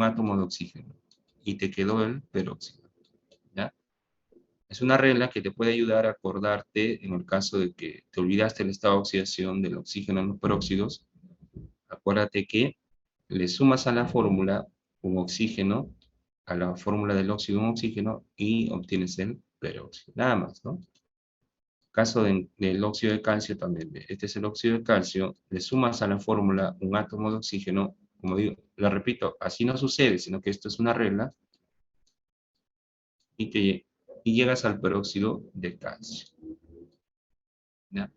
un átomo de oxígeno y te quedó el peróxido, ¿ya? Es una regla que te puede ayudar a acordarte en el caso de que te olvidaste el estado de oxidación del oxígeno en los peróxidos. Acuérdate que le sumas a la fórmula un oxígeno, a la fórmula del óxido un oxígeno y obtienes el peróxido. Nada más, ¿no? Caso del óxido de calcio también. Este es el óxido de calcio. Le sumas a la fórmula un átomo de oxígeno. Como digo, lo repito, así no sucede, sino que esto es una regla y llegas al peróxido de calcio, ¿ya?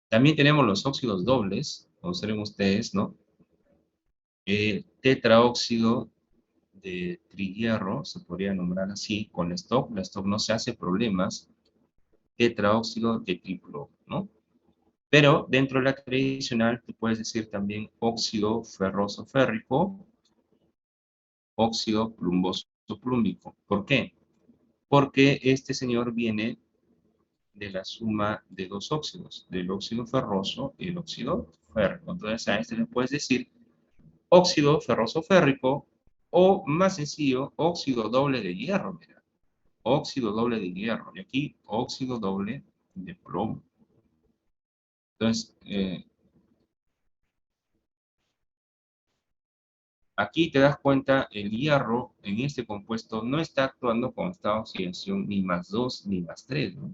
También tenemos los óxidos dobles, observen ustedes, ¿no? Tetraóxido de trihierro, se podría nombrar así, con la stop no se hace problemas, tetraóxido de triplo, ¿no? Pero dentro de la tradicional, tú puedes decir también óxido ferroso férrico, óxido plumboso plúmbico. ¿Por qué? Porque este señor viene de la suma de dos óxidos, del óxido ferroso y el óxido férrico. Entonces a este le puedes decir óxido ferroso férrico o más sencillo, óxido doble de hierro, mira. Óxido doble de hierro y aquí óxido doble de plomo. Entonces, aquí te das cuenta, el hierro en este compuesto no está actuando con estado de oxidación ni más 2 ni más 3, ¿no?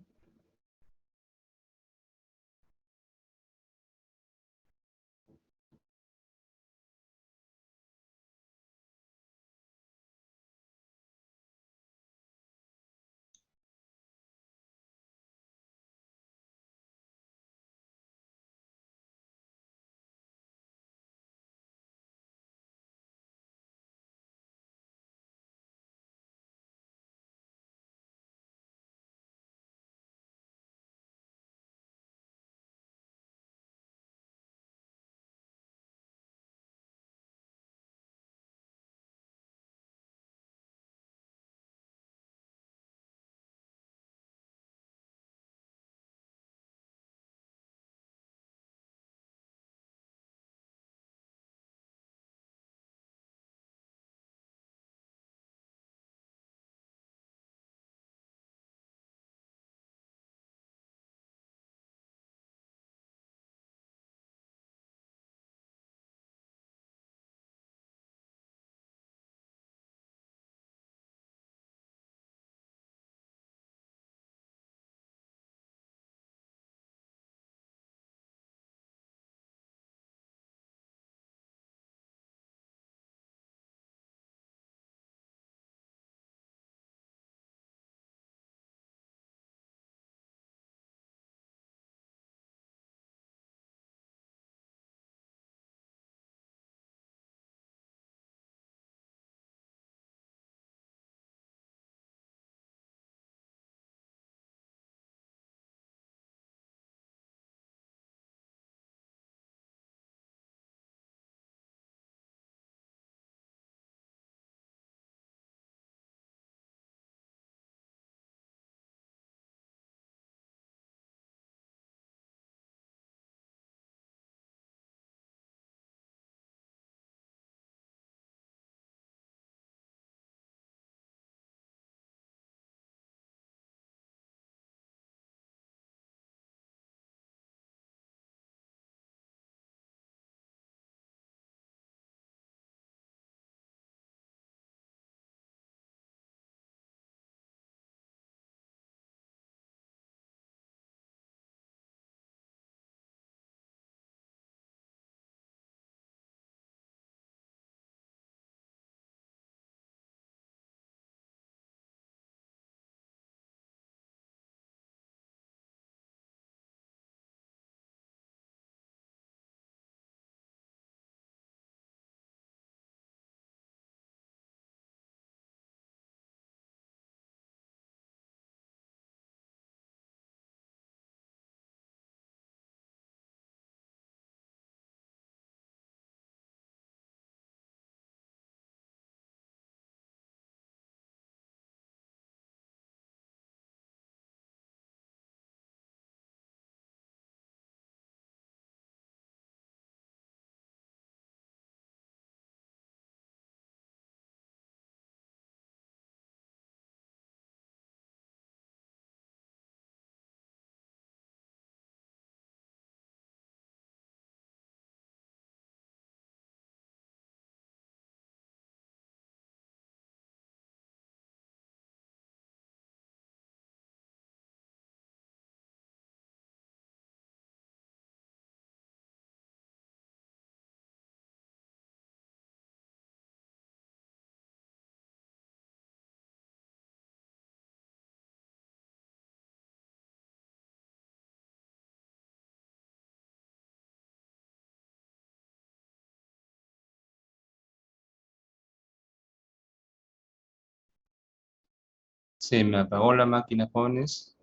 Se me apagó la máquina, jóvenes,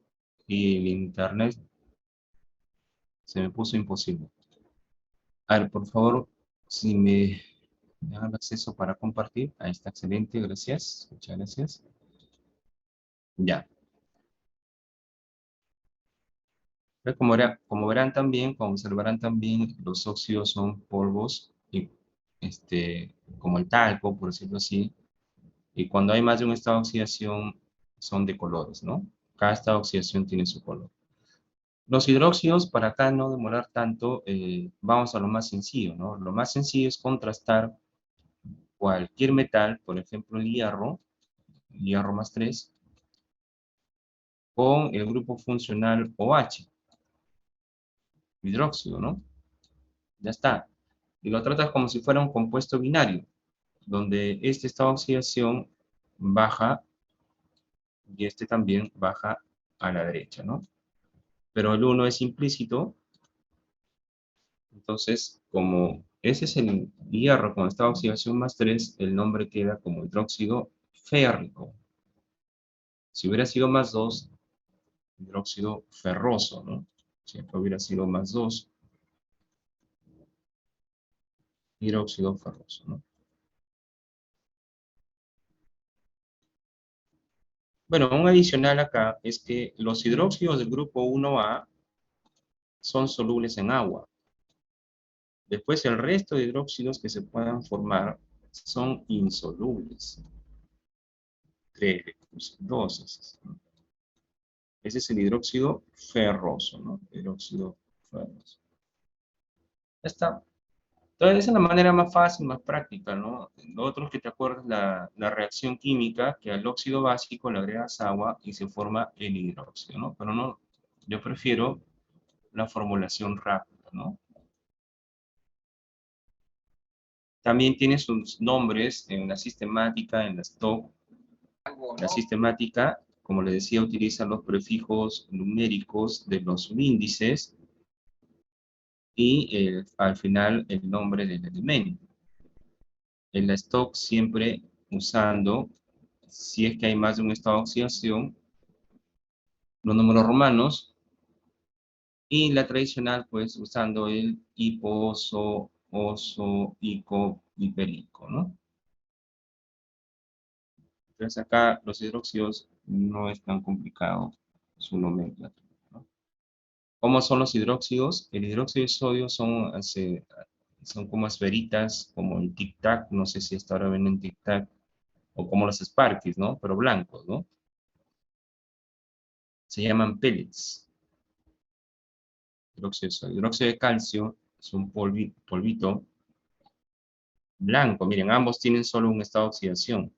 y el internet se me puso imposible. A ver, por favor, si me dan acceso para compartir. Ahí está, excelente, gracias. Muchas gracias. Ya. Pero como verán también, como observarán también, los óxidos son polvos, y, como el talco, por decirlo así, y cuando hay más de un estado de oxidación, son de colores, ¿no? Cada estado de oxidación tiene su color. Los hidróxidos, para acá no demorar tanto, vamos a lo más sencillo, ¿no? Lo más sencillo es contrastar cualquier metal, por ejemplo el hierro más 3, con el grupo funcional OH, hidróxido, ¿no? Ya está. Y lo tratas como si fuera un compuesto binario, donde este estado de oxidación baja y este también baja a la derecha, ¿no? Pero el uno es implícito, entonces como ese es el hierro con estado de oxidación más 3, el nombre queda como hidróxido férrico. Si hubiera sido más 2, hidróxido ferroso, ¿no? Si hubiera sido más 2, hidróxido ferroso, ¿no? Bueno, un adicional acá es que los hidróxidos del grupo 1A son solubles en agua. Después el resto de hidróxidos que se puedan formar son insolubles. 3, 2, ¿no? Ese es el hidróxido ferroso, ¿no? Hidróxido ferroso. Ya está. Entonces, esa es la manera más fácil, más práctica, ¿no? Lo otro es que te acuerdas la reacción química, que al óxido básico le agregas agua y se forma el hidróxido, ¿no? Pero no, yo prefiero la formulación rápida, ¿no? También tiene sus nombres en la sistemática, en la stock. La sistemática, como les decía, utiliza los prefijos numéricos de los subíndices y al final el nombre del elemento. En la stock siempre usando, si es que hay más de un estado de oxidación, los números romanos, y la tradicional pues usando el hiposo, oso, ico, hiperico, ¿no? Entonces acá los hidróxidos no es tan complicado su nomenclatura, ¿no? ¿Cómo son los hidróxidos? El hidróxido de sodio son como esferitas, como el tic-tac, no sé si hasta ahora ven en tic-tac, o como los Sparkies, ¿no? Pero blancos, ¿no? Se llaman pellets. Hidróxido de sodio. Hidróxido de calcio es un polvito blanco. Miren, ambos tienen solo un estado de oxidación.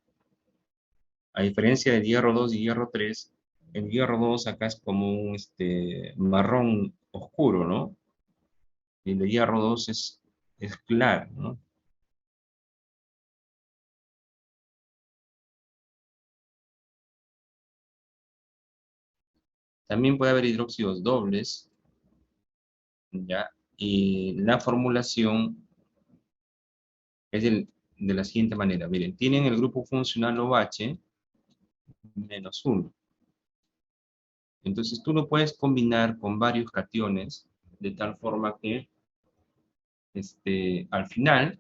A diferencia del hierro 2 y hierro 3, el hierro 2 acá es como un marrón oscuro, ¿no? Y el de hierro 2 es claro, ¿no? También puede haber hidróxidos dobles, ¿ya? Y la formulación es de la siguiente manera. Miren, tienen el grupo funcional OH menos 1. Entonces tú lo puedes combinar con varios cationes de tal forma que al final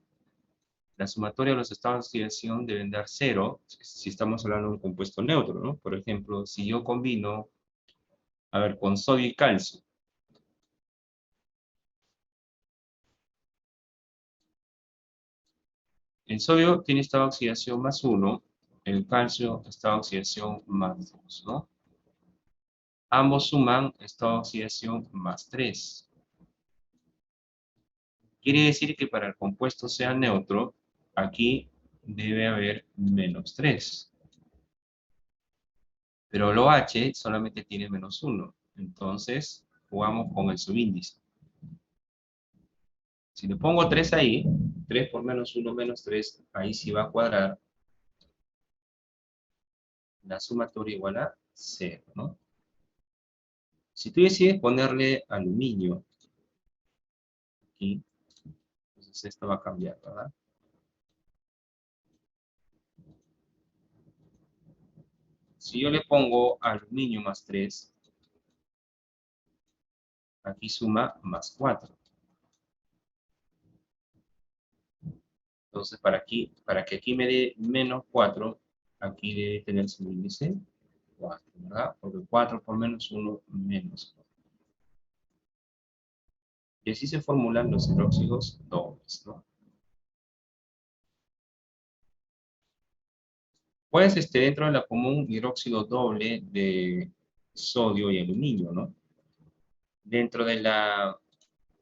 la sumatoria de los estados de oxidación deben dar 0 si estamos hablando de un compuesto neutro, ¿no? Por ejemplo, si yo combino, a ver, con sodio y calcio. El sodio tiene estado de oxidación más 1, el calcio estado de oxidación más 2, ¿no? Ambos suman estado de oxidación más 3. Quiere decir que para el compuesto sea neutro, aquí debe haber menos 3. Pero el OH solamente tiene menos 1. Entonces, jugamos con el subíndice. Si le pongo 3 ahí, 3 por menos 1 menos 3, ahí sí va a cuadrar la sumatoria igual a 0, ¿no? Si tú decides ponerle aluminio aquí, entonces esto va a cambiar, ¿verdad? Si yo le pongo aluminio más 3, aquí suma más 4. Entonces, para que aquí me dé menos 4, aquí debe tener su índice 4, ¿verdad? Porque 4 por menos 1, menos 4. Y así se formulan los hidróxidos dobles, ¿no? Pues dentro de la común hidróxido doble de sodio y aluminio, ¿no? Dentro de la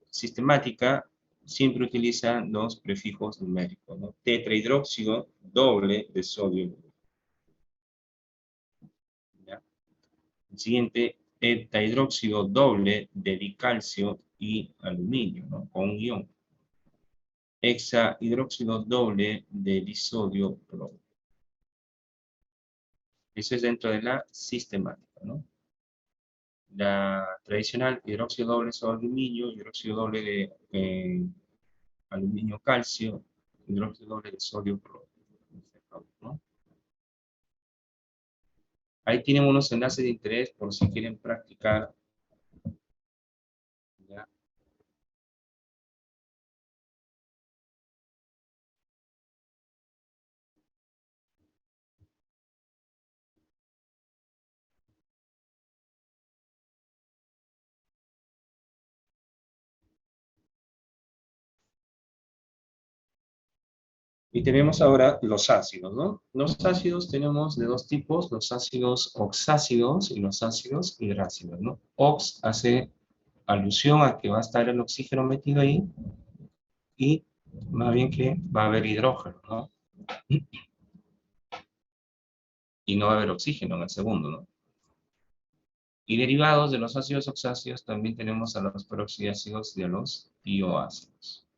sistemática siempre utilizan los prefijos numéricos, ¿no? Tetrahidróxido doble de sodio. ¿Ya? El siguiente, heptahidróxido doble de dicalcio y aluminio, ¿no? Con un ion. Hexahidróxido doble de disodio plomo. Eso es dentro de la sistemática, ¿no? La tradicional hidróxido doble de aluminio, hidróxido doble de aluminio calcio, hidróxido doble de sodio plomo, ¿no? Ahí tienen unos enlaces de interés por si quieren practicar. ¿Ya? Y tenemos ahora los ácidos, ¿no? Los ácidos tenemos de dos tipos, los ácidos oxácidos y los ácidos hidrácidos, ¿no? Ox hace alusión a que va a estar el oxígeno metido ahí y más bien que va a haber hidrógeno, ¿no? Y no va a haber oxígeno en el segundo, ¿no? Y derivados de los ácidos oxácidos también tenemos a los peroxidácidos y a los tioácidos.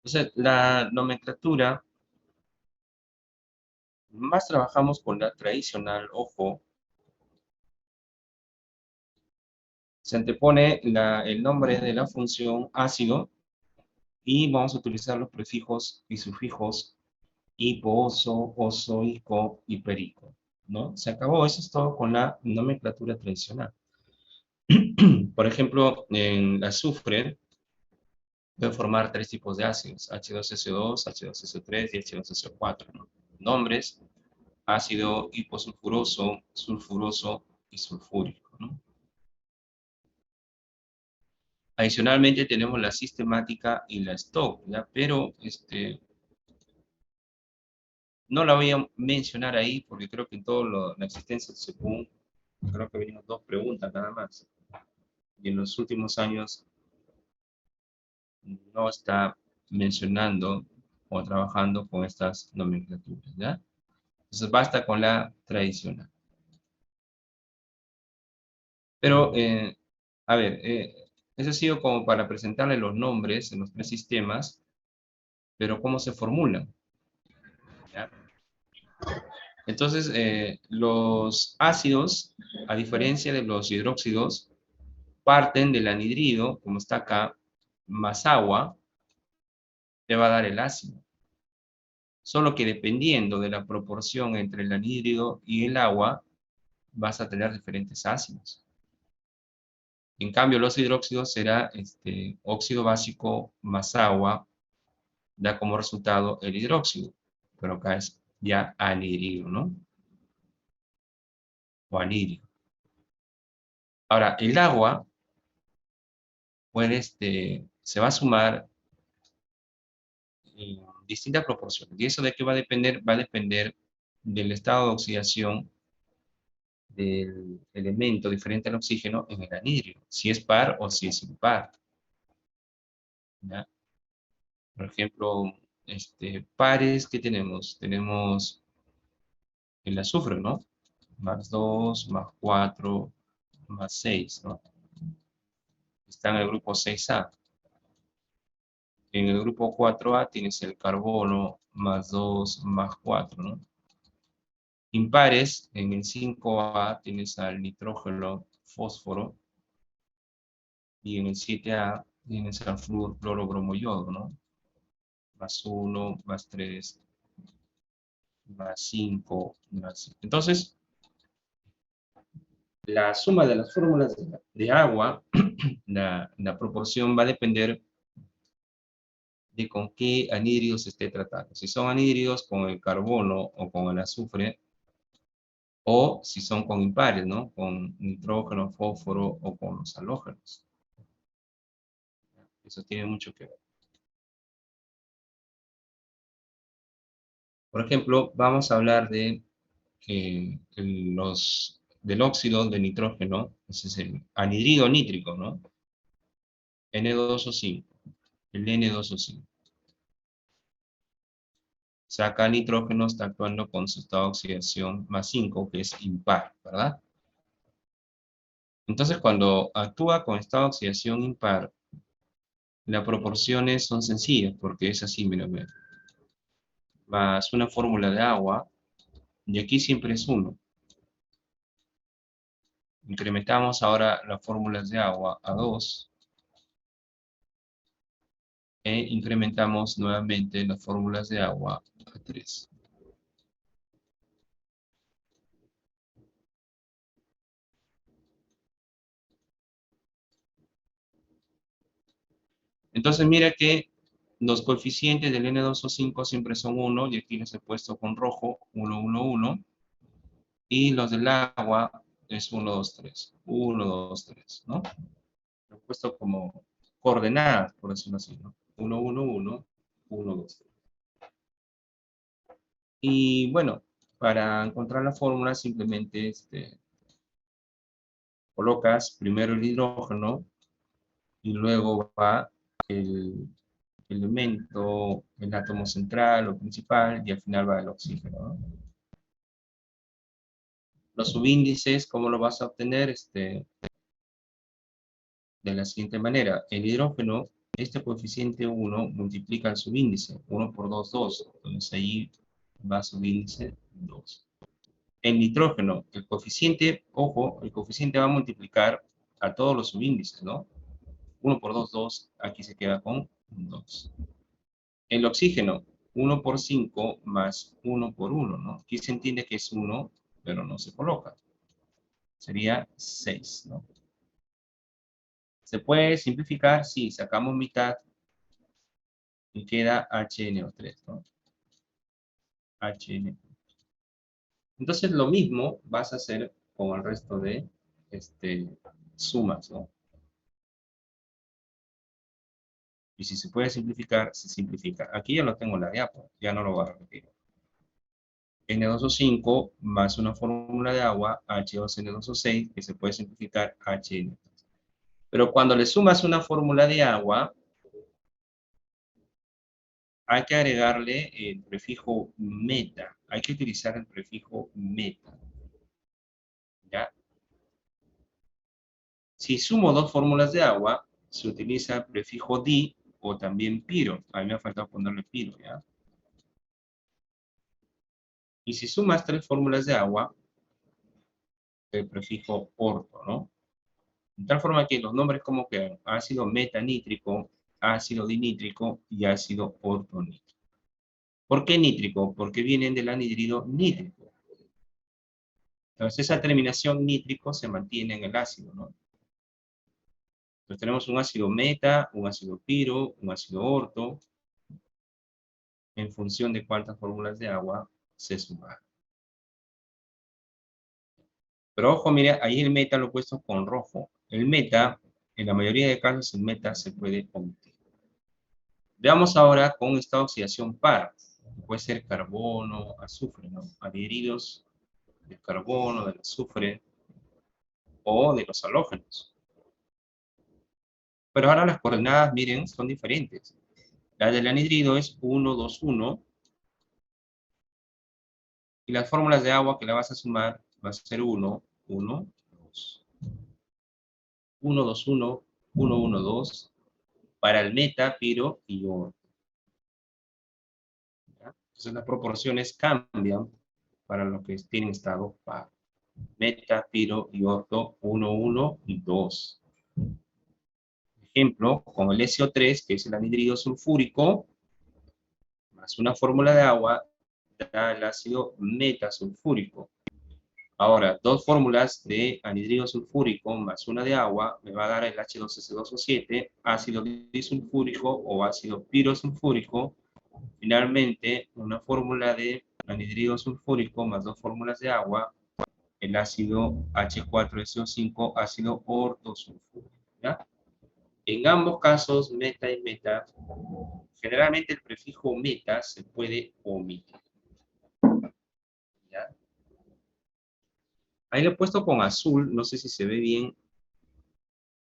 Entonces, la nomenclatura, más trabajamos con la tradicional, ojo, se antepone el nombre de la función ácido y vamos a utilizar los prefijos y sufijos hipo, oso, oso, ico y perico, ¿no? Se acabó, eso es todo con la nomenclatura tradicional. Por ejemplo, en el azufre puede formar tres tipos de ácidos, H2SO2, H2SO3 y H2SO4, ¿no? Nombres: ácido hiposulfuroso, sulfuroso y sulfúrico, ¿no? Adicionalmente tenemos la sistemática y la stock, ¿ya? Pero no la voy a mencionar ahí porque creo que en toda la existencia de Sepun, creo que venimos dos preguntas nada más. Y en los últimos años no está mencionando o trabajando con estas nomenclaturas, ¿ya? Entonces basta con la tradicional. Pero, a ver, eso ha sido como para presentarle los nombres en los tres sistemas, pero ¿cómo se formulan? ¿Ya? Entonces, los ácidos, a diferencia de los hidróxidos, parten del anhidrido, como está acá, más agua, te va a dar el ácido. Solo que dependiendo de la proporción entre el anhídrido y el agua, vas a tener diferentes ácidos. En cambio, los hidróxidos será óxido básico más agua, da como resultado el hidróxido. Pero acá es ya anhídrido, ¿no? O anhídrido. Ahora, el agua puede, se va a sumar en distintas proporciones. ¿Y eso de qué va a depender? Va a depender del estado de oxidación del elemento diferente al oxígeno en el anhídrido, si es par o si es impar, ¿ya? Por ejemplo, pares que tenemos, tenemos el azufre, ¿no? Más 2, más 4, más 6, ¿no? Está en el grupo 6A. En el grupo 4A tienes el carbono más 2, más 4, ¿no? Impares, en el 5A tienes al nitrógeno, fósforo, y en el 7A tienes al flúor, cloro, bromo, yodo, ¿no? Más 1, más 3, más 5 más 5. Entonces, la suma de las fórmulas de agua, la proporción va a depender de con qué anhídrido se esté tratando. Si son anhídridos con el carbono o con el azufre, o si son con impares, ¿no? Con nitrógeno, fósforo o con los halógenos. Eso tiene mucho que ver. Por ejemplo, vamos a hablar de del óxido de nitrógeno, ese es el anhidrido nítrico, ¿no? N2O5, el N2O5. O sea, acá el nitrógeno está actuando con su estado de oxidación más 5, que es impar, ¿verdad? Entonces, cuando actúa con estado de oxidación impar, las proporciones son sencillas, porque es así, mira, mira. Más una fórmula de agua, y aquí siempre es 1. Incrementamos ahora las fórmulas de agua a 2, e incrementamos nuevamente las fórmulas de agua a 3. Entonces mira que los coeficientes del N2O5 siempre son 1, y aquí les he puesto con rojo 1, 1, 1. Y los del agua es 1, 2, 3. 1, 2, 3, ¿no? Lo he puesto como coordenadas, por decirlo así, ¿no? 1, 1, 1, 1, 2, 3. Y bueno, para encontrar la fórmula simplemente colocas primero el hidrógeno y luego va el elemento, el átomo central o principal, y al final va el oxígeno, ¿no? Los subíndices, ¿cómo lo vas a obtener? De la siguiente manera. El hidrógeno, este coeficiente 1 multiplica el subíndice. 1 por 2, 2. Entonces ahí va subíndice 2. El nitrógeno, el coeficiente, ojo, el coeficiente va a multiplicar a todos los subíndices, ¿no? 1 por 2, 2. Aquí se queda con 2. El oxígeno, 1 por 5 más 1 por 1, ¿no? Aquí se entiende que es 1, pero no se coloca. Sería 6, ¿no? ¿Se puede simplificar? Sí, sacamos mitad y queda HNO3, ¿no? HN. Entonces lo mismo vas a hacer con el resto de sumas, ¿no? Y si se puede simplificar, se simplifica. Aquí ya lo tengo en la diapo, ya no lo voy a repetir. N2O5 más una fórmula de agua, H2N2O6, que se puede simplificar HN. Pero cuando le sumas una fórmula de agua, hay que agregarle el prefijo meta. Hay que utilizar el prefijo meta. ¿Ya? Si sumo dos fórmulas de agua, se utiliza el prefijo di o también piro. A mí me ha faltado ponerle piro, ¿ya? Y si sumas tres fórmulas de agua, el prefijo orto, ¿no? De tal forma que los nombres como quedan: ácido metanítrico, ácido dinítrico y ácido ortonítrico. ¿Por qué nítrico? Porque vienen del anhidrido nítrico. Entonces esa terminación nítrico se mantiene en el ácido, ¿no? Entonces tenemos un ácido meta, un ácido piro, un ácido orto, en función de cuántas fórmulas de agua se suman. Pero ojo, mira, ahí el meta lo he puesto con rojo. El meta, en la mayoría de casos, el meta se puede omitir. Veamos ahora con esta oxidación par. Puede ser carbono, azufre, ¿no? Anhídridos del carbono, del azufre o de los halógenos. Pero ahora las coordenadas, miren, son diferentes. La del anhídrido es 1, 2, 1. Y las fórmulas de agua que la vas a sumar va a ser 1, 1, 2. 1, 2, 1, 1, 1, 2. Para el meta, piro y orto. ¿Ya? Entonces las proporciones cambian para lo que tienen estado par. Meta, piro y orto, 1, 1 y 2. Ejemplo, con el SO3, que es el anhídrido sulfúrico, más una fórmula de agua, da el ácido metasulfúrico. Ahora, dos fórmulas de anhidrido sulfúrico más una de agua me va a dar el H2SO7, ácido disulfúrico o ácido pirosulfúrico. Finalmente, una fórmula de anhidrido sulfúrico más dos fórmulas de agua, el ácido H4SO5, ácido ortosulfúrico. ¿Ya? En ambos casos, meta y meta, generalmente el prefijo meta se puede omitir. ¿Ya? Ahí lo he puesto con azul, no sé si se ve bien.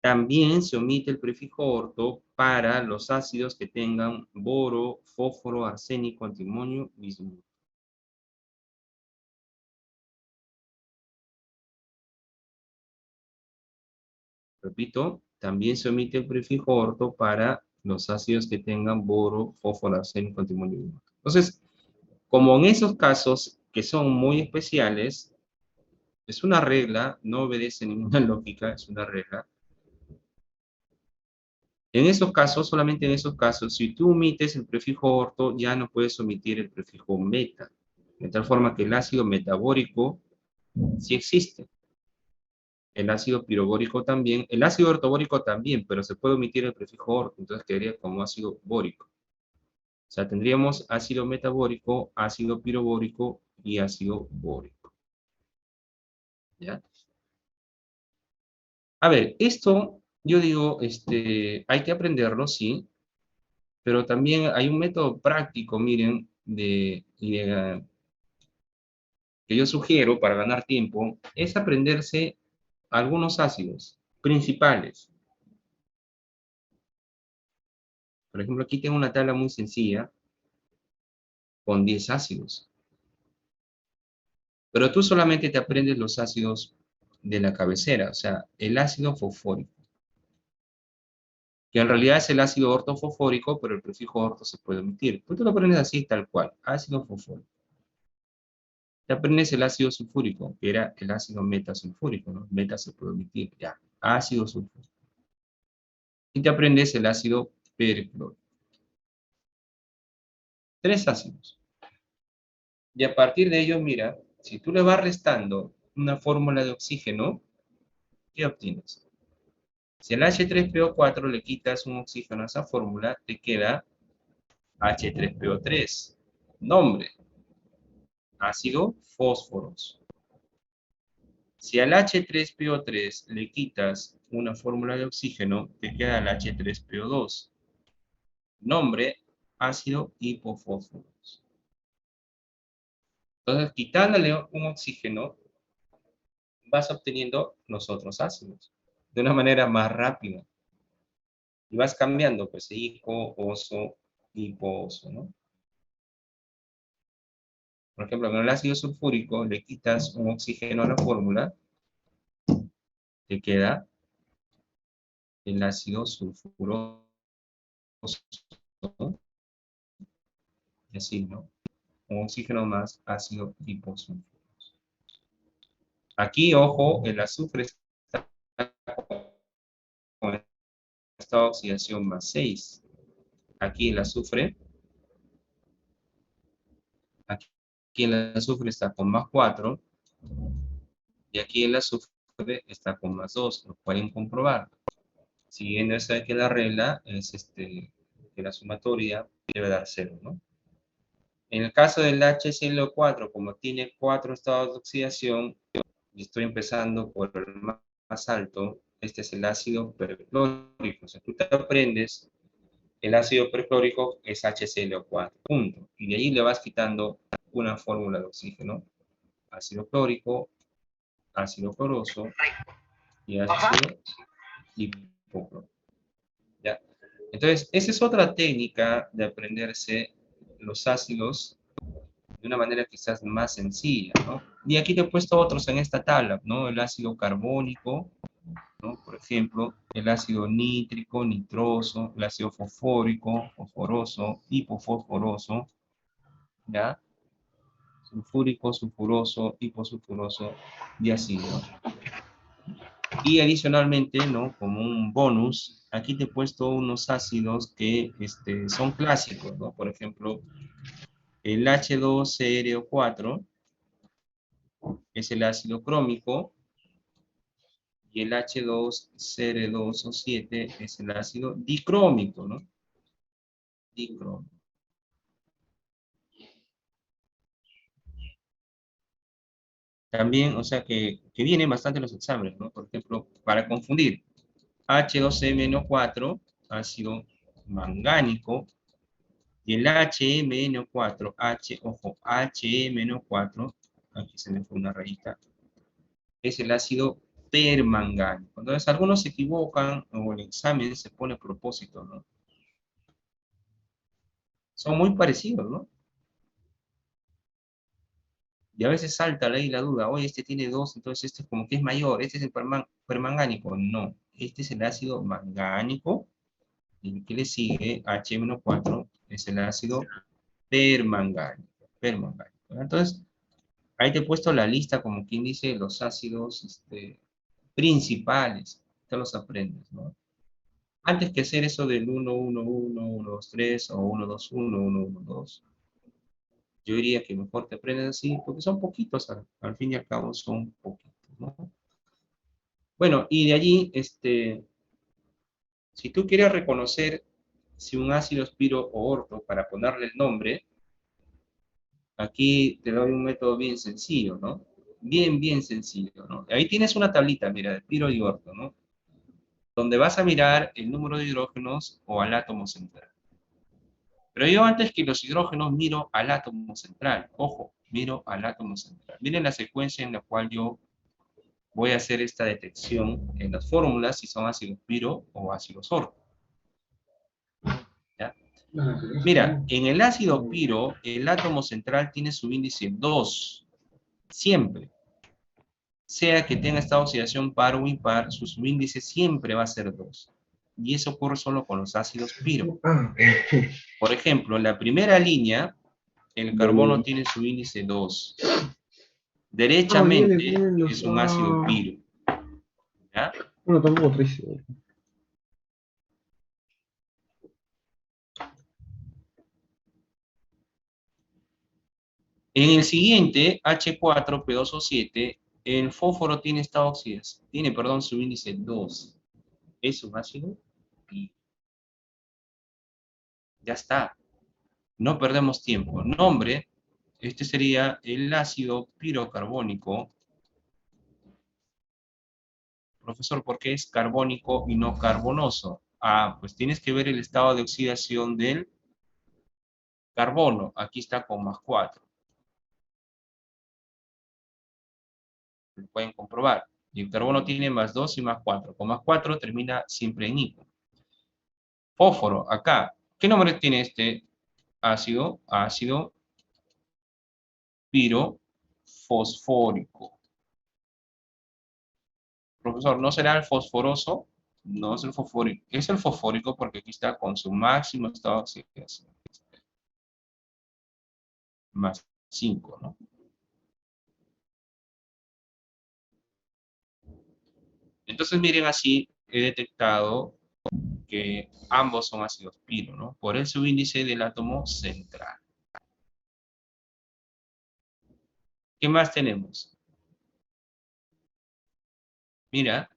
También se omite el prefijo orto para los ácidos que tengan boro, fósforo, arsénico, antimonio, bismuto. Repito, también se omite el prefijo orto para los ácidos que tengan boro, fósforo, arsénico, antimonio, bismuto. Entonces, como en esos casos que son muy especiales, es una regla, no obedece ninguna lógica, es una regla. En esos casos, solamente en esos casos, si tú omites el prefijo orto, ya no puedes omitir el prefijo meta. De tal forma que el ácido metabórico sí existe. El ácido pirobórico también. El ácido ortobórico también, pero se puede omitir el prefijo orto, entonces quedaría como ácido bórico. O sea, tendríamos ácido metabórico, ácido pirobórico y ácido bórico. ¿Ya? A ver, esto, yo digo, hay que aprenderlo, sí, pero también hay un método práctico, miren, que yo sugiero para ganar tiempo, es aprenderse algunos ácidos principales. Por ejemplo, aquí tengo una tabla muy sencilla con 10 ácidos. Pero tú solamente te aprendes los ácidos de la cabecera, o sea, el ácido fosfórico, que en realidad es el ácido ortofosfórico, pero el prefijo orto se puede omitir. Tú te lo aprendes así, tal cual, ácido fosfórico. Te aprendes el ácido sulfúrico, que era el ácido metasulfúrico, ¿no? Meta se puede omitir, ya, ácido sulfúrico. Y te aprendes el ácido perclórico. 3 ácidos. Y a partir de ello, mira, si tú le vas restando una fórmula de oxígeno, ¿qué obtienes? Si al H3PO4 le quitas un oxígeno a esa fórmula, te queda H3PO3. Nombre, ácido fósforos. Si al H3PO3 le quitas una fórmula de oxígeno, te queda el H3PO2. Nombre, ácido hipofósforos. Entonces, quitándole un oxígeno, vas obteniendo los otros ácidos de una manera más rápida. Y vas cambiando, pues, hipo, oso, hiposo, ¿no? Por ejemplo, con el ácido sulfúrico le quitas un oxígeno a la fórmula, te queda el ácido sulfuroso, y así, ¿no? Un oxígeno más ácido hiposulfuroso. Aquí, ojo, el azufre está con esta oxidación más 6. Aquí el azufre, aquí el azufre está con más 4, y aquí el azufre está con más 2, lo pueden comprobar. Siguiendo esa que la regla es que la sumatoria debe dar 0, ¿no? En el caso del HCl4, como tiene 4 estados de oxidación, y estoy empezando por el más alto, este es el ácido perclórico. O sea, tú te aprendes, el ácido perclórico es HCl4, punto. Y de ahí le vas quitando una fórmula de oxígeno. Ácido clórico, ácido cloroso y ácido hipoclórico. ¿Ya? Entonces, esa es otra técnica de aprenderse los ácidos de una manera quizás más sencilla, ¿no? Y aquí te he puesto otros en esta tabla, ¿no? El ácido carbónico, ¿no? Por ejemplo, el ácido nítrico, nitroso, el ácido fosfórico, fosforoso, hipofosforoso, ¿ya? Sulfúrico, sulfuroso, hiposulfuroso y así, ¿no? Y adicionalmente, ¿no? Como un bonus, aquí te he puesto unos ácidos que son clásicos, ¿no? Por ejemplo, El H2CrO4 es el ácido crómico y el H2Cr2O7 es el ácido dicrómico, ¿no? Dicrómico. También, o sea, que vienen bastante los exámenes, ¿no? Por ejemplo, para confundir, H2CmNO4, ácido mangánico, y el HMNO4, ojo, HMNO4, aquí se me fue una rayita, es el ácido permangánico. Entonces, algunos se equivocan o el examen se pone a propósito, ¿no? Son muy parecidos, ¿no? Y a veces salta ahí la duda, oye, este tiene dos, entonces este es como que es mayor, este es el permangánico. No, este es el ácido mangánico, y el que le sigue, HMNO4, es el ácido permangánico. Permangánico. Entonces, ahí te he puesto la lista, como quien dice, los ácidos principales. Te los aprendes, ¿no? Antes que hacer eso del 1, 1, 1, 1, 2, 3 o 1, 2, 1, 1, 1, 2, yo diría que mejor te aprendes así, porque son poquitos, al fin y al cabo son poquitos, ¿no? Bueno, y de allí, si tú quieres reconocer si un ácido es piro o orto para ponerle el nombre, aquí te doy un método bien sencillo, ¿no? Bien sencillo, ¿no? Ahí tienes una tablita, mira, de piro y orto, ¿no? Donde vas a mirar el número de hidrógenos o al átomo central. Pero yo antes que los hidrógenos miro al átomo central. Ojo, miro al átomo central. Miren la secuencia en la cual yo voy a hacer esta detección en las fórmulas si son ácidos piro o ácidos orto. ¿Ya? Mira, en el ácido piro, el átomo central tiene su índice 2. Siempre. Sea que tenga esta oxidación par o impar, su subíndice siempre va a ser 2. Y eso ocurre solo con los ácidos piro. Por ejemplo, en la primera línea, el carbono tiene su índice 2. Derechamente es un ácido piro. ¿Ya? Bueno, tampoco 13. En el siguiente, H4P2O7, el fósforo tiene esta oxidación, tiene, perdón, su índice 2. Es un ácido piro. Ya está. No perdemos tiempo. Nombre, este sería el ácido pirocarbónico. Profesor, ¿por qué es carbónico y no carbonoso? Ah, pues tienes que ver el estado de oxidación del carbono. Aquí está con +4. Lo pueden comprobar. Y el carbono tiene +2 y +4. Con +4 termina siempre en I. Fósforo, acá. ¿Qué nombre tiene este ácido? Ácido pirofosfórico. Profesor, ¿no será el fosforoso? No es el fosfórico. Es el fosfórico porque aquí está con su máximo estado de oxidación. +5, ¿no? Entonces, miren, así he detectado que ambos son ácidos piro, ¿no? Por el subíndice del átomo central. ¿Qué más tenemos? Mira,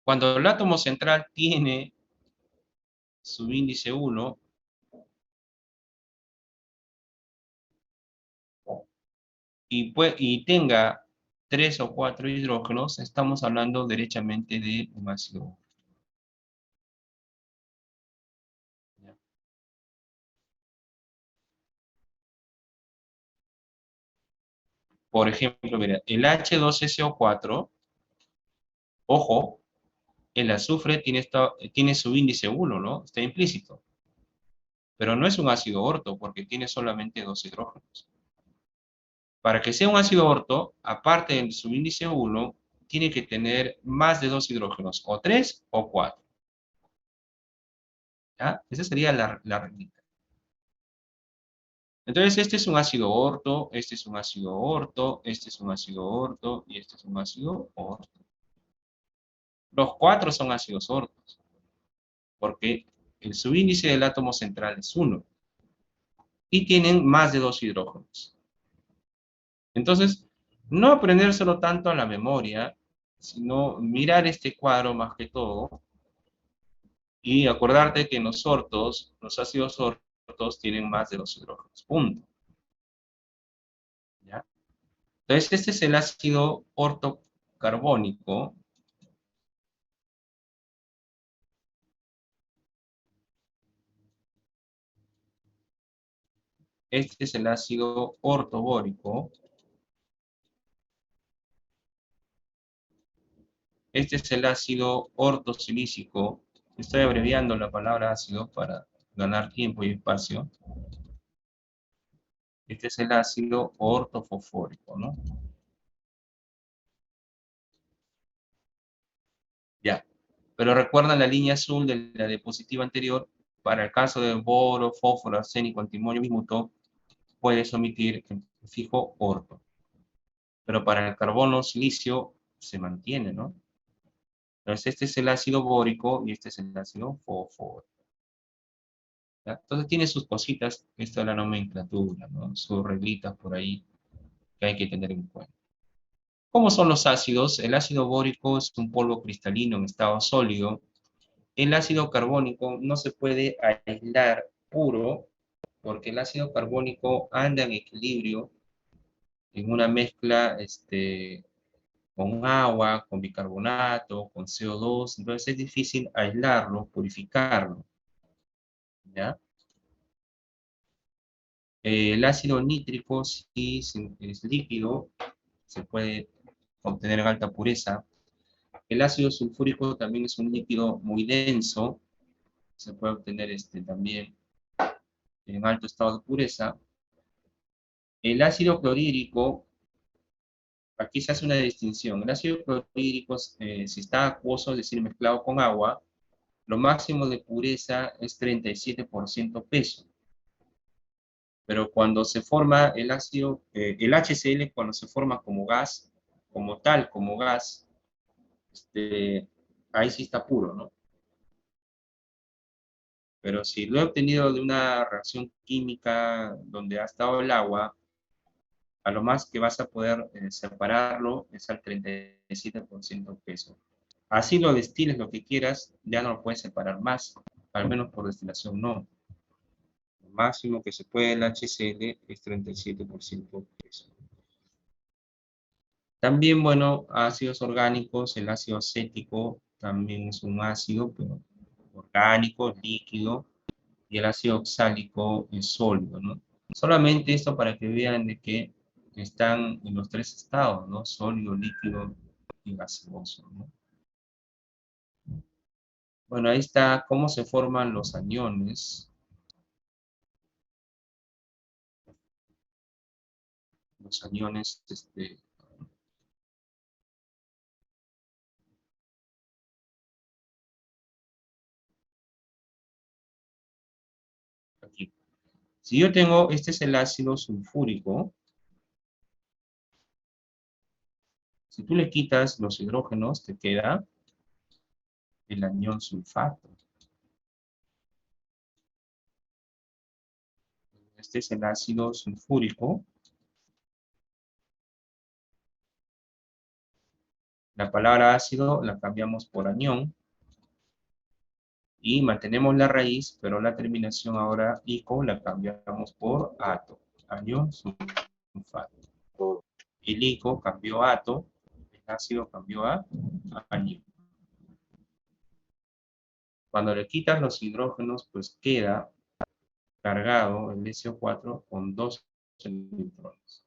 cuando el átomo central tiene su índice 1 y tenga 3 o 4 hidrógenos, estamos hablando derechamente de un ácido. Por ejemplo, mira, el H2SO4, ojo, el azufre tiene su índice 1, ¿no? Está implícito. Pero no es un ácido orto porque tiene solamente 2 hidrógenos. Para que sea un ácido orto, aparte de su índice 1, tiene que tener más de 2 hidrógenos, o 3 o 4. ¿Ya? Esa sería la reglita. Entonces, este es un ácido orto, este es un ácido orto, este es un ácido orto, y este es un ácido orto. Los 4 son ácidos ortos, porque el subíndice del átomo central es 1. y tienen más de 2 hidrógenos. Entonces, no aprendérselo tanto a la memoria, sino mirar este cuadro más que todo y acordarte que en los ortos, los ácidos ortos tienen más de 2 hidrógenos. Punto. ¿Ya? Entonces, este es el ácido ortocarbónico. Este es el ácido ortobórico. Este es el ácido ortosilícico. Estoy abreviando la palabra ácido para ganar tiempo y espacio. Este es el ácido ortofosfórico, ¿no? Ya. Pero recuerdan la línea azul de la diapositiva anterior. Para el caso de boro, fósforo, arsénico, antimonio, bismuto, puedes omitir el prefijo orto. Pero para el carbono, silicio, se mantiene, ¿no? Entonces, este es el ácido bórico y este es el ácido fosfórico. ¿Ya? Entonces, tiene sus cositas, esto es la nomenclatura, ¿no? Sus reglitas por ahí que hay que tener en cuenta. ¿Cómo son los ácidos? El ácido bórico es un polvo cristalino en estado sólido. El ácido carbónico no se puede aislar puro porque el ácido carbónico anda en equilibrio en una mezcla con agua, con bicarbonato, con CO2, entonces es difícil aislarlo, purificarlo, ¿ya? El ácido nítrico sí es líquido, se puede obtener en alta pureza. El ácido sulfúrico también es un líquido muy denso, se puede obtener también en alto estado de pureza. El ácido clorhídrico, aquí se hace una distinción. El ácido clorhídrico, si está acuoso, es decir, mezclado con agua, lo máximo de pureza es 37% peso. Pero cuando se forma el ácido, el HCl, cuando se forma como gas, como tal, como gas, ahí sí está puro, ¿no? Pero si lo he obtenido de una reacción química donde ha estado el agua, a lo más que vas a poder separarlo es al 37% peso. Así lo destiles lo que quieras, ya no lo puedes separar más, al menos por destilación no. Lo máximo que se puede el HCl es 37% peso. También, bueno, ácidos orgánicos, el ácido acético también es un ácido, pero orgánico, líquido, y el ácido oxálico es sólido, ¿no? Solamente esto para que vean de que están en los tres estados, ¿no? Sólido, líquido y gaseoso, ¿no? Bueno, ahí está cómo se forman los aniones. Los aniones, aquí. Si yo tengo, este es el ácido sulfúrico, si tú le quitas los hidrógenos, te queda el anión sulfato. Este es el ácido sulfúrico. La palabra ácido la cambiamos por anión y mantenemos la raíz, pero la terminación ahora ico la cambiamos por ato. Anión sulfato. El ico cambió a ato, el ácido cambió a anión. Cuando le quitas los hidrógenos, pues queda cargado el SO4 con 2 electrones.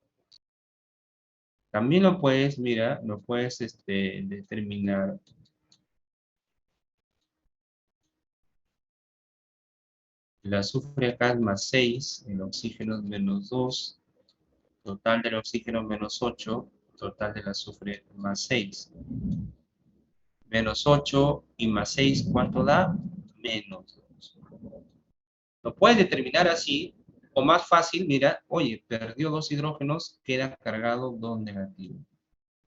También lo puedes, mira, lo puedes determinar. El azufre acá es más 6, el oxígeno es menos 2, total del oxígeno menos 8, total del azufre más 6. Menos 8 y más 6, ¿cuánto da? Menos 2. Lo puedes determinar así, o más fácil, mira, oye, perdió 2 hidrógenos, queda cargado 2 negativos.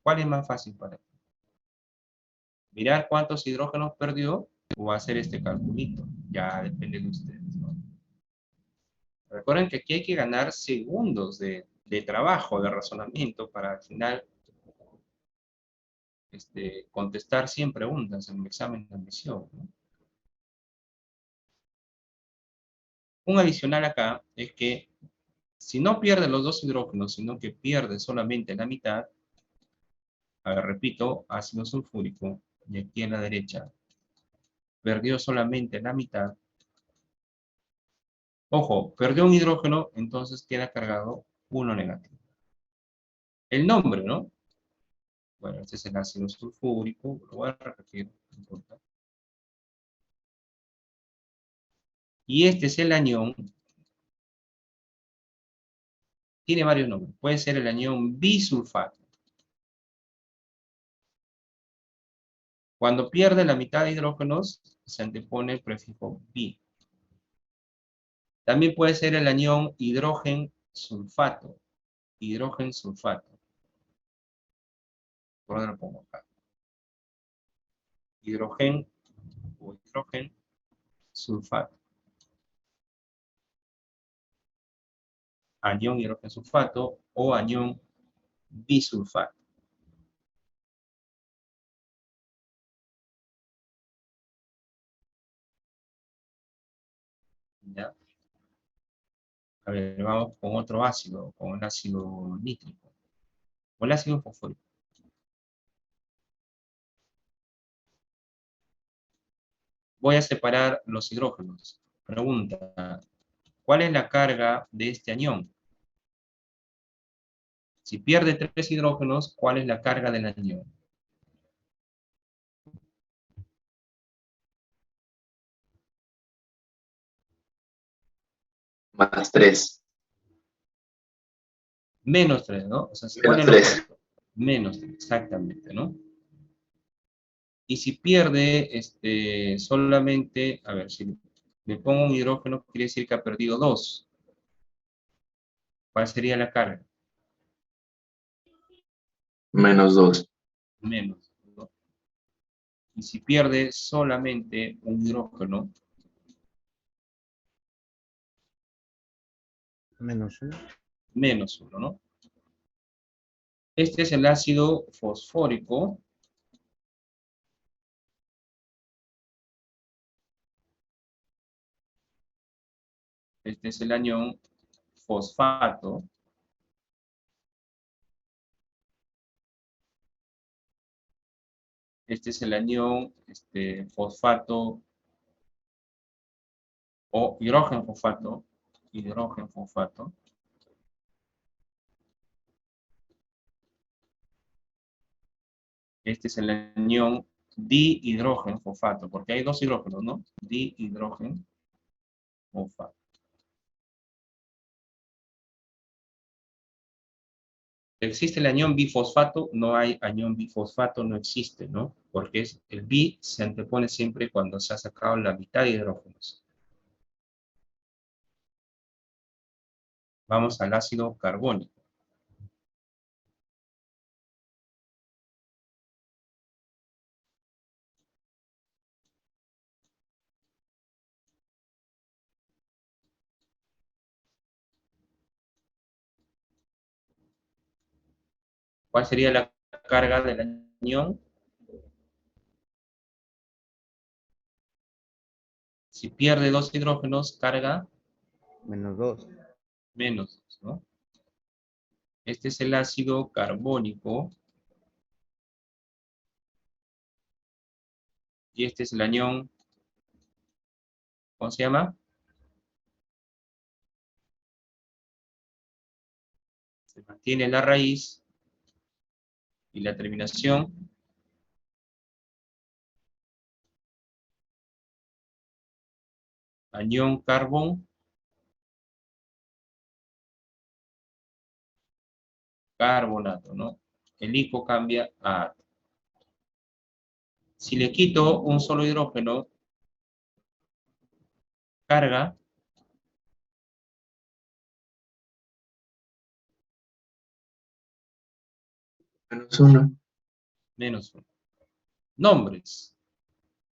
¿Cuál es más fácil para ti? Mirar cuántos hidrógenos perdió o hacer este calculito. Ya depende de ustedes, ¿no? Recuerden que aquí hay que ganar segundos de trabajo, de razonamiento, para al final contestar 100 preguntas en un examen de admisión, ¿no? Un adicional acá es que si no pierde los dos hidrógenos, sino que pierde solamente la mitad, a ver, repito, ácido sulfúrico, y aquí en la derecha, perdió solamente la mitad. Ojo, perdió un hidrógeno, entonces queda cargado uno negativo. El nombre, ¿no? Bueno, este es el ácido sulfúrico, lo voy a repetir, no importa. Y este es el anión, tiene varios nombres. Puede ser el anión bisulfato. Cuando pierde la mitad de hidrógenos, se antepone el prefijo bi. También puede ser el anión hidrógeno sulfato. Hidrógeno sulfato. ¿Por dónde lo pongo acá? Hidrógeno o hidrógeno sulfato. Anión hidrógeno sulfato o anión bisulfato. ¿Ya? A ver, vamos con otro ácido, con el ácido nítrico. O el ácido fosfórico. Voy a separar los hidrógenos. Pregunta, ¿cuál es la carga de este anión? Si pierde 3 hidrógenos, ¿cuál es la carga del anión? Más 3. Menos 3, ¿no? O sea, ¿cuál Menos es lo 3. opuesto? Menos 3, exactamente, ¿no? Y si pierde solamente, a ver, si le pongo un hidrógeno, quiere decir que ha perdido 2. ¿Cuál sería la carga? Menos 2. Menos, ¿no? Y si pierde solamente un hidrógeno, Menos 1. menos 1, ¿no? Este es el ácido fosfórico. Este es el anión fosfato. Este es el anión fosfato o hidrógeno fosfato. Hidrógeno fosfato. Este es el anión dihidrógeno fosfato, porque hay dos hidrógenos, ¿no? Dihidrógeno fosfato. ¿Existe el anión bifosfato? No hay anión bifosfato, no existe, ¿no? Porque el bi se antepone siempre cuando se ha sacado la mitad de hidrógenos. Vamos al ácido carbónico. ¿Cuál sería la carga del anión? Si pierde 2 hidrógenos, carga Menos 2. menos 2, ¿no? Este es el ácido carbónico. Y este es el anión, ¿cómo se llama? Se mantiene la raíz y la terminación. Anión carbón. Carbonato, ¿no? El ico cambia a átomo. Si le quito un solo hidrógeno, carga Menos 1. menos 1. Nombres.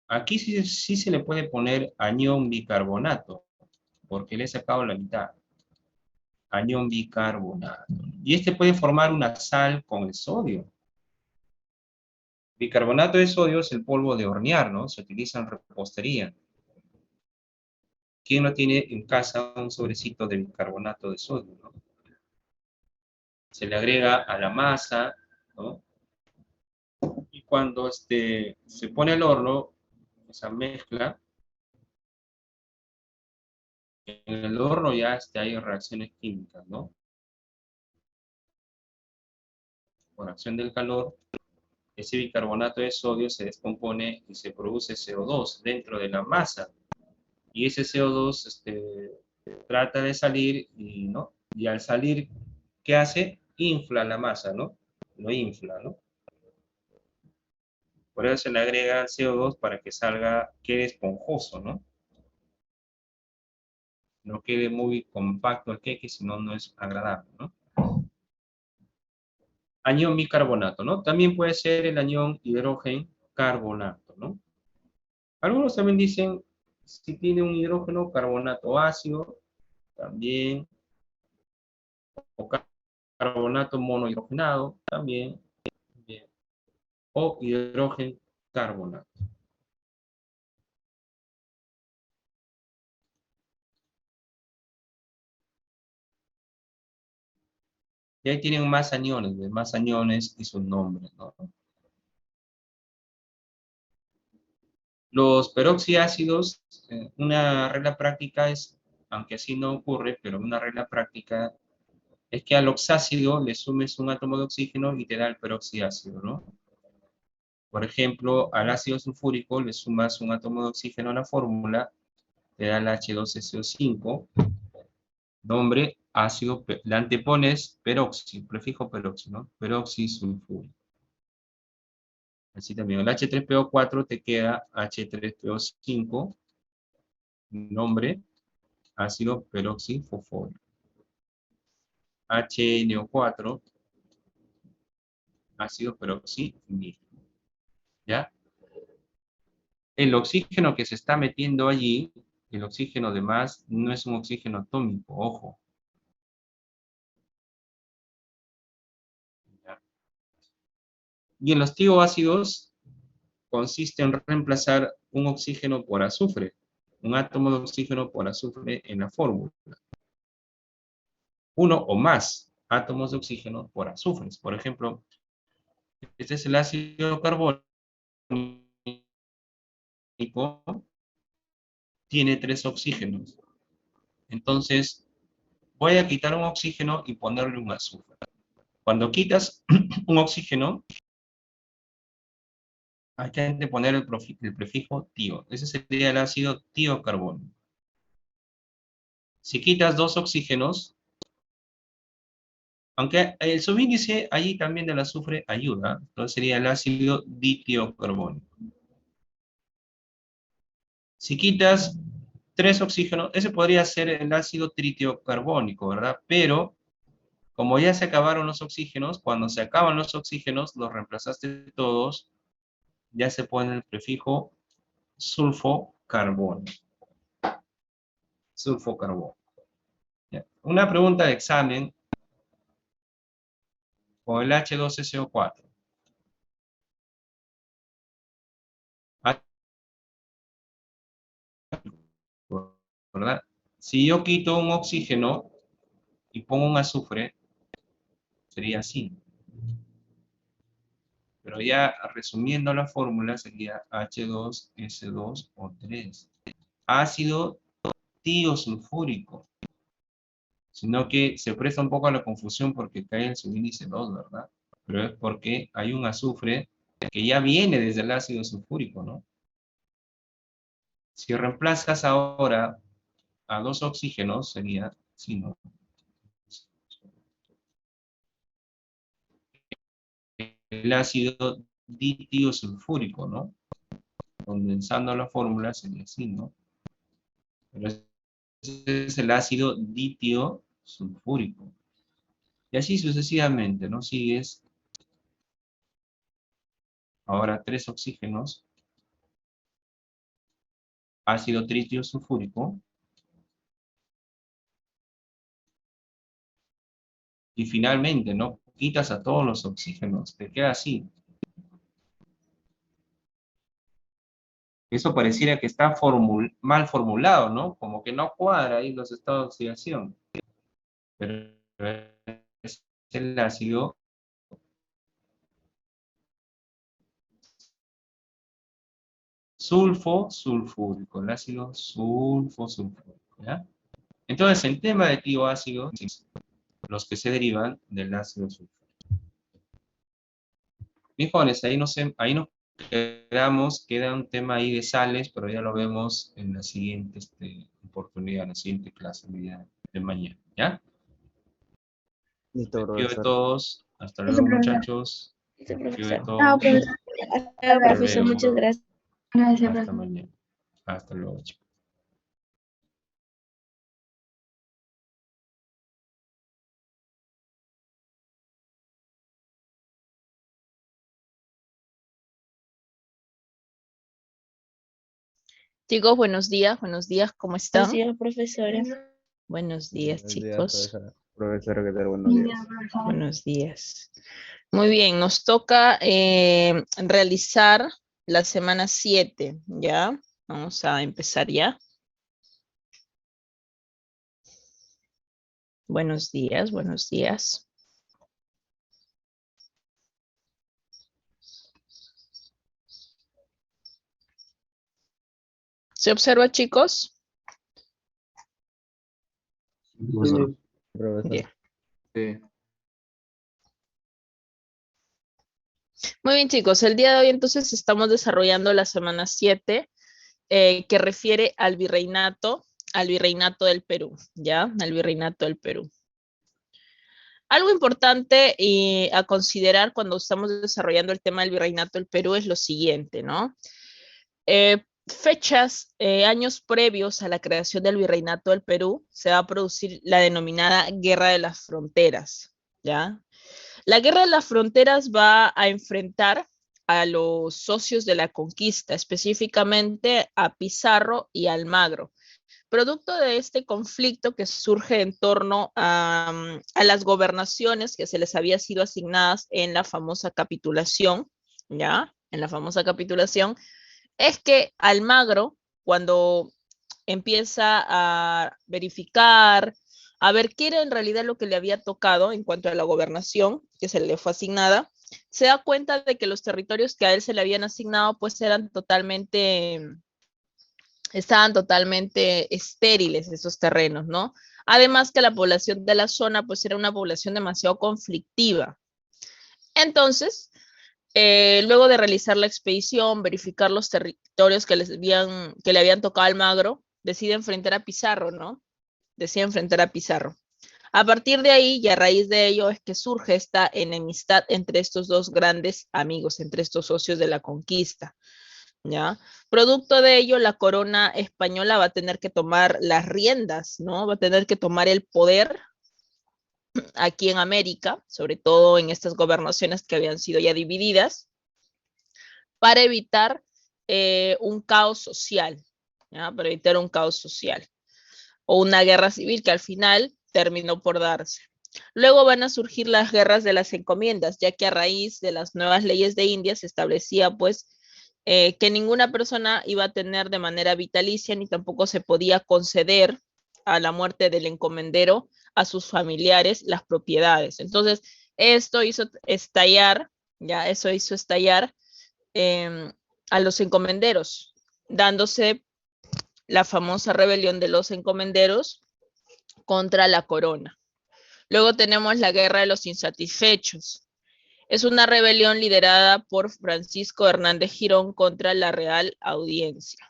Aquí sí se le puede poner anión bicarbonato, porque le he sacado la mitad. anión bicarbonato. Y este puede formar una sal con el sodio. Bicarbonato de sodio es el polvo de hornear, ¿no? Se utiliza en repostería. ¿Quién no tiene en casa un sobrecito de bicarbonato de sodio, ¿no? Se le agrega a la masa, ¿no? Y cuando se pone al horno, esa mezcla, en el horno ya hay reacciones químicas, ¿no? Por acción del calor, ese bicarbonato de sodio se descompone y se produce CO2 dentro de la masa. Y ese CO2 trata de salir y, ¿no? Y al salir, ¿qué hace? Infla la masa, ¿no? Lo infla, ¿no? Por eso se le agrega CO2 para que salga, quede esponjoso, ¿no? No quede muy compacto el queque, si no, no es agradable, ¿no? Anión bicarbonato, ¿no? También puede ser el anión hidrógeno carbonato, ¿no? Algunos también dicen si tiene un hidrógeno carbonato ácido, también, o carbonato monohidrogenado, también, bien, o hidrógeno carbonato. Y ahí tienen más aniones y sus nombres, ¿no? Los peroxiácidos, una regla práctica es, aunque así no ocurre, pero una regla práctica es que al oxácido le sumes un átomo de oxígeno y te da el peroxiácido, ¿no? Por ejemplo, al ácido sulfúrico le sumas un átomo de oxígeno a la fórmula, te da el H2SO5, nombre ácido, le antepones peroxi, prefijo peroxi, ¿no? Peroxisulfúrico. Así también el H3PO4 te queda H3PO5, nombre ácido peroxifosfórico. HNO4, ácido peroxínico. ¿Ya? El oxígeno que se está metiendo allí, el oxígeno de más, no es un oxígeno atómico, ojo. ¿Ya? Y en los tioácidos consiste en reemplazar un oxígeno por azufre, un átomo de oxígeno por azufre en la fórmula. Uno o más átomos de oxígeno por azufres. Por ejemplo, este es el ácido carbónico, tiene 3 oxígenos. Entonces, voy a quitar un oxígeno y ponerle un azufre. Cuando quitas un oxígeno, hay que poner el prefijo tío. Ese sería el ácido tiocarbónico. Si quitas 2 oxígenos, aunque el subíndice allí también del azufre ayuda, entonces sería el ácido ditiocarbónico. Si quitas 3 oxígenos, ese podría ser el ácido tritiocarbónico, ¿verdad? Pero, como ya se acabaron los oxígenos, cuando se acaban los oxígenos, los reemplazaste todos, ya se pone el prefijo sulfocarbono. Sulfocarbono. Una pregunta de examen con el H2SO4. ¿Verdad? Si yo quito un oxígeno y pongo un azufre, sería así. Pero ya resumiendo la fórmula sería H2S2O3. Ácido tiosulfúrico. Sino que se presta un poco a la confusión porque cae el subíndice 2, ¿verdad? Pero es porque hay un azufre que ya viene desde el ácido sulfúrico, ¿no? Si reemplazas ahora a 2 oxígenos, sería, sí, ¿no? El ácido ditiosulfúrico, ¿no? Condensando la fórmula sería así, ¿no? Pero ese es el ácido ditiosulfúrico. Y así sucesivamente, ¿no? Sigues ahora 3 oxígenos, ácido tritiosulfúrico, Y finalmente, ¿no? Quitas a todos los oxígenos, te queda así. Eso pareciera que está mal formulado, ¿no? Como que no cuadra ahí los estados de oxidación. Pero es el ácido sulfúrico, el ácido sulfúrico, ¿ya? Entonces, el tema de tioácidos, los que se derivan del ácido sulfúrico. Bien, jóvenes, ahí nos quedamos, queda un tema ahí de sales, pero ya lo vemos en la siguiente oportunidad, en la siguiente clase, el día de mañana, ¿ya? Listo, Me despido de profesor. todos, hasta Listo, luego profesor. muchachos, Listo, me despido de profesor. todos, Profesor, luego. muchas gracias. Gracias, hasta profesor. mañana, hasta luego chicos. Chicos, buenos días, ¿cómo Buenos están? días, profesora. Buenos días, Buenos días, chicos. profesor. Profesor, ¿qué tal? Buenos días. Buenos días. Muy bien, nos toca realizar la semana 7, ¿ya? Vamos a empezar ya. Buenos días, buenos días. ¿Se observa, chicos? Profesor. Profesor. Bien. Sí. Muy bien, chicos, el día de hoy entonces estamos desarrollando la semana 7, que refiere al virreinato del Perú, ¿ya? Al virreinato del Perú. Algo importante a considerar cuando estamos desarrollando el tema del virreinato del Perú es lo siguiente, ¿no? Fechas, años previos a la creación del virreinato del Perú, se va a producir la denominada Guerra de las Fronteras, ¿ya? La Guerra de las Fronteras va a enfrentar a los socios de la conquista, específicamente a Pizarro y Almagro. Producto de este conflicto que surge en torno a las gobernaciones que se les había sido asignadas en la famosa capitulación, ¿ya? En la famosa capitulación, es que Almagro, cuando empieza a verificar, a ver qué era en realidad lo que le había tocado en cuanto a la gobernación que se le fue asignada, se da cuenta de que los territorios que a él se le habían asignado pues estaban totalmente estériles esos terrenos, ¿no? Además que la población de la zona pues era una población demasiado conflictiva. Entonces, luego de realizar la expedición, verificar los territorios que le habían tocado a Almagro, decide enfrentar a Pizarro, ¿no? Decide enfrentar a Pizarro. A partir de ahí y a raíz de ello es que surge esta enemistad entre estos dos grandes amigos, entre estos socios de la conquista, ¿ya? Producto de ello, la corona española va a tener que tomar las riendas, ¿no? Va a tener que tomar el poder aquí en América, sobre todo en estas gobernaciones que habían sido ya divididas, para evitar un caos social, ¿ya? Para evitar un caos social o una guerra civil que al final terminó por darse. Luego van a surgir las guerras de las encomiendas, ya que a raíz de las nuevas leyes de India se establecía pues que ninguna persona iba a tener de manera vitalicia ni tampoco se podía conceder a la muerte del encomendero a sus familiares las propiedades. Entonces, esto hizo estallar, ya eso hizo estallar a los encomenderos, dándose la famosa rebelión de los encomenderos contra la corona. Luego tenemos la Guerra de los Insatisfechos. Es una rebelión liderada por Francisco Hernández Girón contra la Real Audiencia.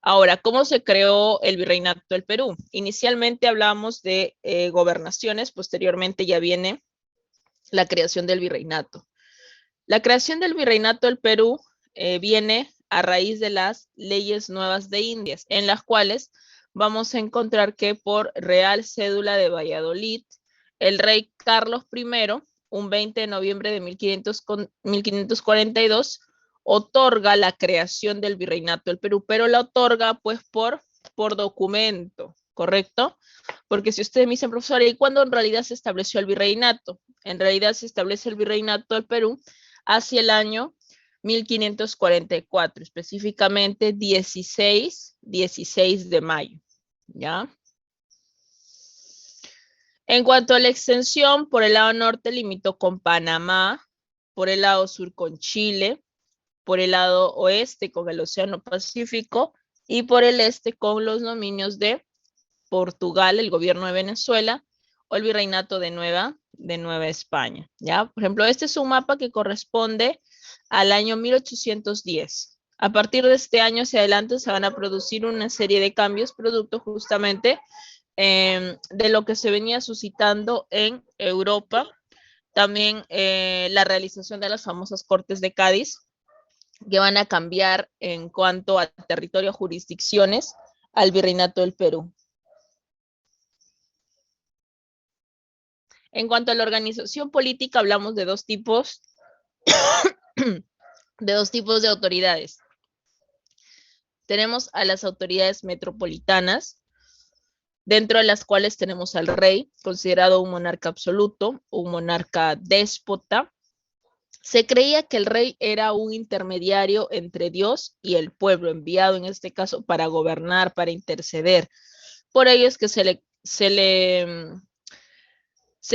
Ahora, ¿cómo se creó el Virreinato del Perú? Inicialmente hablamos de gobernaciones, posteriormente ya viene la creación del virreinato. La creación del Virreinato del Perú viene a raíz de las leyes nuevas de Indias, en las cuales vamos a encontrar que por Real Cédula de Valladolid, el rey Carlos I, un 20 de noviembre de 1542, otorga la creación del Virreinato del Perú, pero la otorga pues por documento, ¿correcto? Porque si ustedes me dicen, profesor, ¿y cuándo en realidad se estableció el virreinato? En realidad se establece el virreinato del Perú hacia el año 1544, específicamente 16 de mayo, ¿ya? En cuanto a la extensión, por el lado norte limitó con Panamá, por el lado sur con Chile, por el lado oeste con el Océano Pacífico y por el este con los dominios de Portugal, el gobierno de Venezuela o el virreinato de Nueva España, ¿ya? Por ejemplo, este es un mapa que corresponde al año 1810. A partir de este año hacia adelante se van a producir una serie de cambios producto justamente de lo que se venía suscitando en Europa. También la realización de las famosas Cortes de Cádiz, que van a cambiar en cuanto a territorio, jurisdicciones, al virreinato del Perú. En cuanto a la organización política, hablamos de dos tipos de autoridades. Tenemos a las autoridades metropolitanas, dentro de las cuales tenemos al rey, considerado un monarca absoluto, un monarca déspota. Se creía que el rey era un intermediario entre Dios y el pueblo, enviado en este caso para gobernar, para interceder. Por ello es que se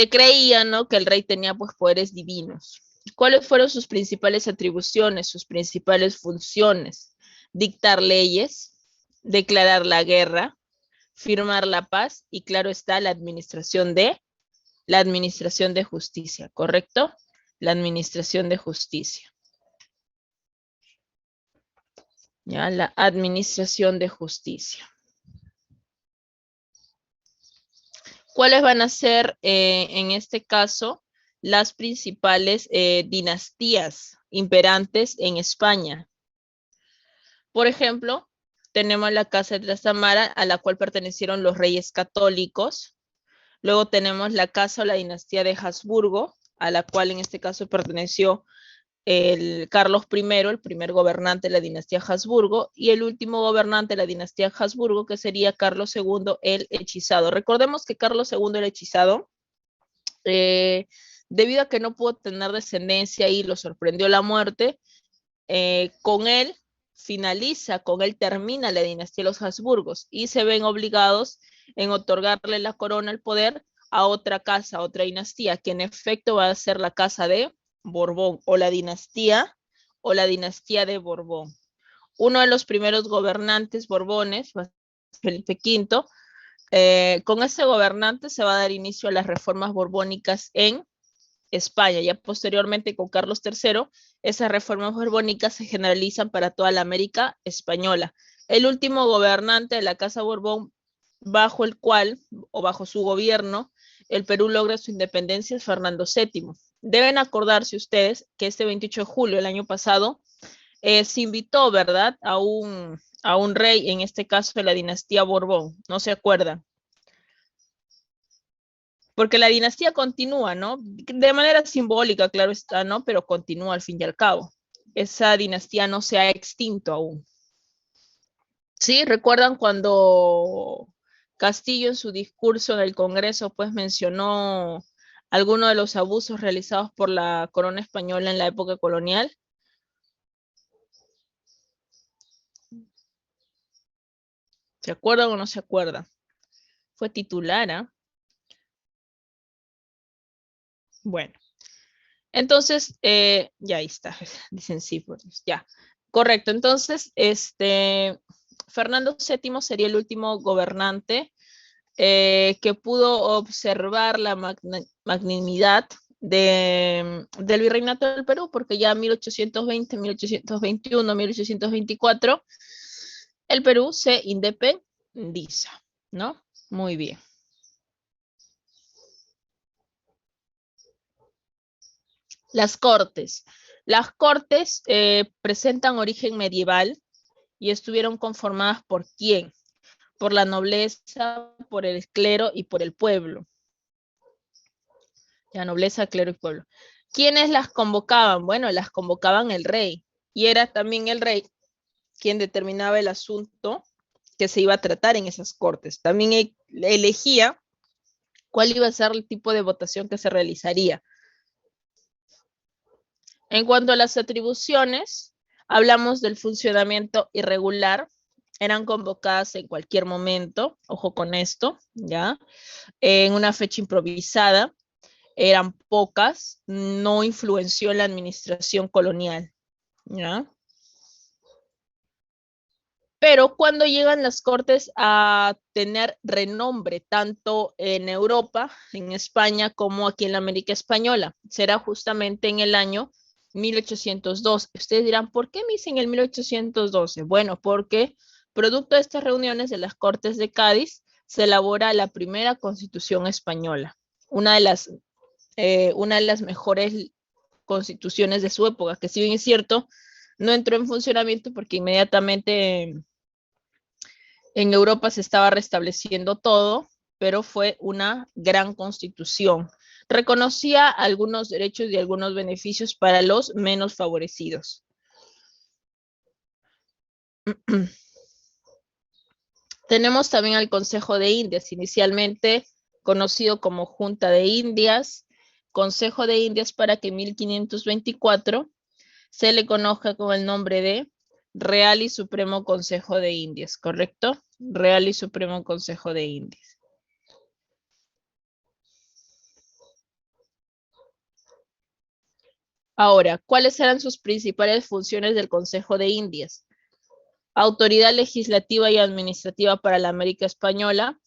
creía, ¿no?, que el rey tenía pues poderes divinos. ¿Cuáles fueron sus principales atribuciones, sus principales funciones? Dictar leyes, declarar la guerra, firmar la paz y, claro está, la administración de justicia, ¿correcto? La administración de justicia. ¿Ya? La administración de justicia. ¿Cuáles van a ser, en este caso, las principales dinastías imperantes en España? Por ejemplo, tenemos la Casa de Trastámara, a la cual pertenecieron los reyes católicos. Luego tenemos la Casa o la dinastía de Habsburgo, a la cual en este caso perteneció el Carlos I, el primer gobernante de la dinastía Habsburgo, y el último gobernante de la dinastía Habsburgo, que sería Carlos II el Hechizado. Recordemos que Carlos II el Hechizado, debido a que no pudo tener descendencia y lo sorprendió la muerte, con él termina la dinastía de los Habsburgos y se ven obligados en otorgarle la corona, el poder, a otra casa, a otra dinastía, que en efecto va a ser la casa de Borbón, o la dinastía de Borbón. Uno de los primeros gobernantes borbones, Felipe V, con este gobernante se va a dar inicio a las reformas borbónicas en España. Ya posteriormente con Carlos III, esas reformas borbónicas se generalizan para toda la América española. El último gobernante de la Casa Borbón, bajo el cual, o bajo su gobierno, el Perú logra su independencia, es Fernando VII. Deben acordarse ustedes que este 28 de julio del año pasado se invitó, ¿verdad?, a un rey, en este caso de la dinastía Borbón. ¿No se acuerdan? Porque la dinastía continúa, ¿no? De manera simbólica, claro está, ¿no? Pero continúa al fin y al cabo. Esa dinastía no se ha extinto aún. ¿Sí? ¿Recuerdan cuando Castillo en su discurso en el Congreso pues mencionó algunos de los abusos realizados por la corona española en la época colonial? ¿Se acuerdan o no se acuerdan? Fue titular, ¿ah? Bueno, entonces, ya ahí está, dicen sí, pues, ya. Correcto, entonces, Fernando VII sería el último gobernante que pudo observar la magnanimidad del virreinato del Perú, porque ya en 1820, 1821, 1824, el Perú se independiza, ¿no? Muy bien. Las Cortes. Las Cortes presentan origen medieval y estuvieron conformadas ¿por quién? Por la nobleza, por el clero y por el pueblo. La nobleza, clero y pueblo. ¿Quiénes las convocaban? Bueno, las convocaban el rey. Y era también el rey quien determinaba el asunto que se iba a tratar en esas cortes. También elegía cuál iba a ser el tipo de votación que se realizaría. En cuanto a las atribuciones, hablamos del funcionamiento irregular. Eran convocadas en cualquier momento, ojo con esto, ¿ya? En una fecha improvisada, eran pocas, no influenció en la administración colonial, ¿ya? Pero cuando llegan las cortes a tener renombre, tanto en Europa, en España, como aquí en la América Española, será justamente en el año 1812. Ustedes dirán, ¿por qué me dicen el 1812? Bueno, porque producto de estas reuniones de las Cortes de Cádiz, se elabora la primera Constitución española, una de las mejores constituciones de su época, que si bien es cierto, no entró en funcionamiento porque inmediatamente en Europa se estaba restableciendo todo, pero fue una gran constitución. Reconocía algunos derechos y algunos beneficios para los menos favorecidos. Tenemos también al Consejo de Indias, inicialmente conocido como Junta de Indias, Consejo de Indias, para que en 1524 se le conozca con el nombre de Real y Supremo Consejo de Indias, ¿correcto? Real y Supremo Consejo de Indias. Ahora, ¿cuáles eran sus principales funciones del Consejo de Indias? Autoridad legislativa y administrativa para la América Española,